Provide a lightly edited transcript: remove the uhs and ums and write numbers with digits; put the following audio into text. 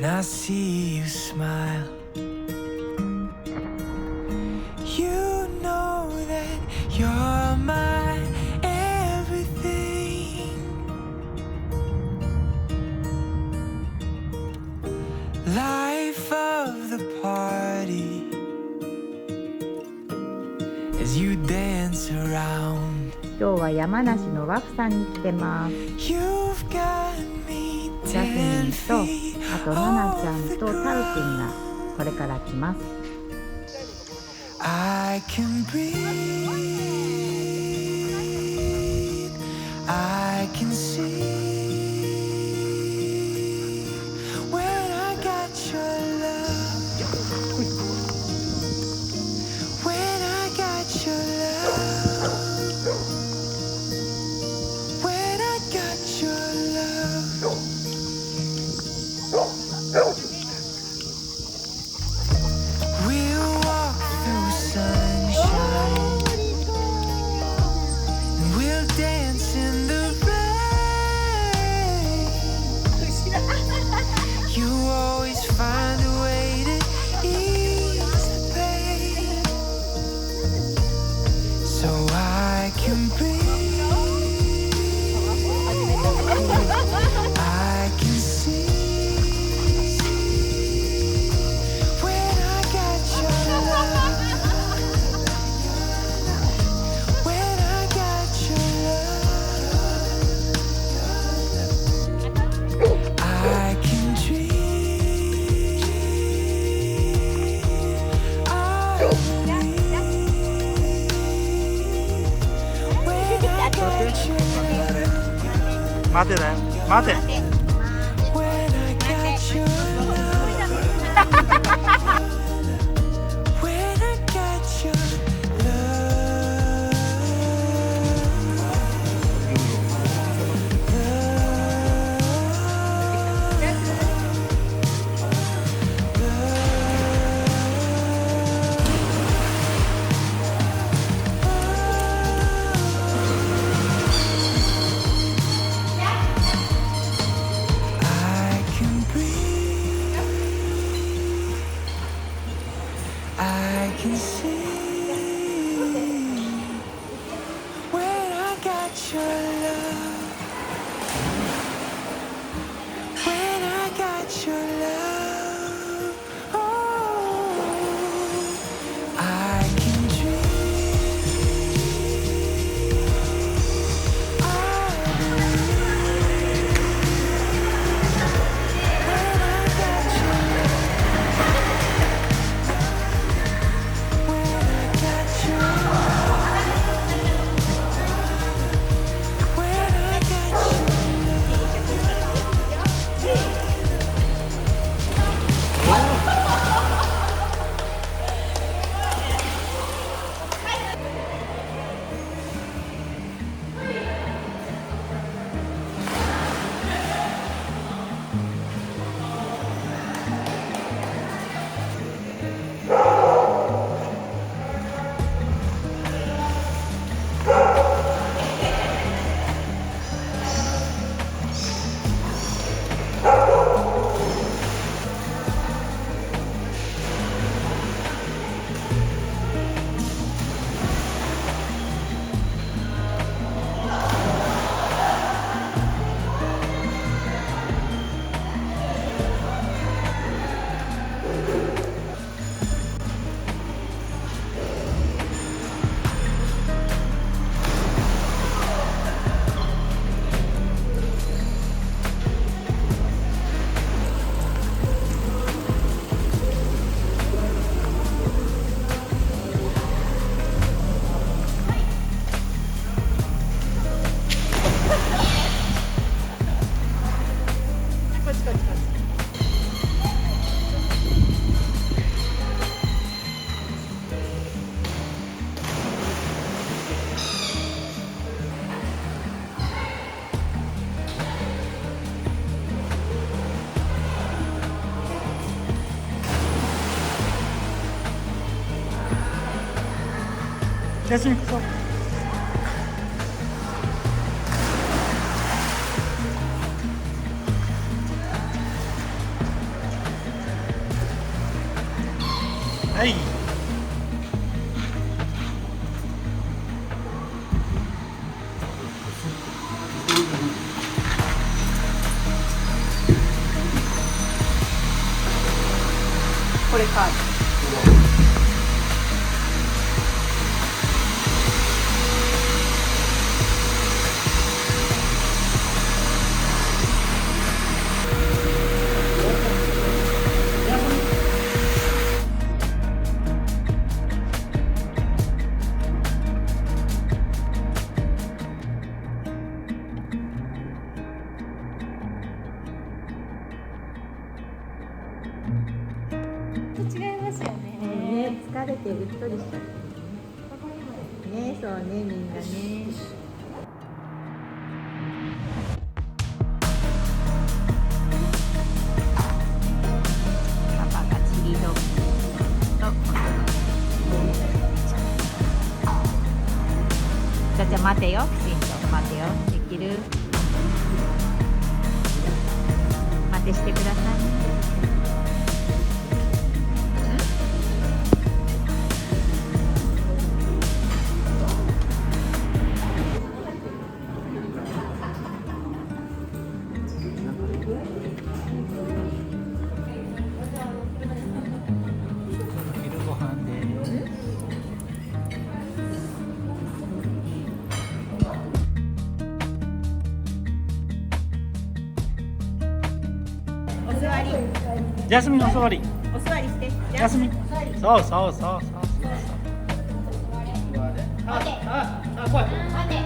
when I see you smile. You know that you're my everything. Life of the party as you dance around. 今日は山梨の和布さんに来てます。 You've got me ジャスミン 10 と feet あとナナちゃん off the とタウくん ground. がこれから来ます。 I can breathe. I can see when I got your love. When I got your love. When I got your love. We'll walk through sunshine and we'll dance in the rain. You always find a way to ease the pain, so I can breathe. I can see when I got your love. When I got your love, I can dream. I believe when I got your love. 待てだよ、待て。 When I got your love. When I got your I can breathe. I can see when I got your love. When I got your love. Oh, I can dream. I believe when I got your love. When I got your love. When I got your Jasmine, go. はいこれカー違いますよド。ね。ね、疲れてうっとりしちゃってね。そうね、みんなね。パパがチリドッグとじゃじゃ待てよ、きちんと待てよ。できる？待てしてくださいね。昼ご飯ですお座り。ジャスミンお座りお座りして。ジャスミンそうそうそうそうそう待て。待て。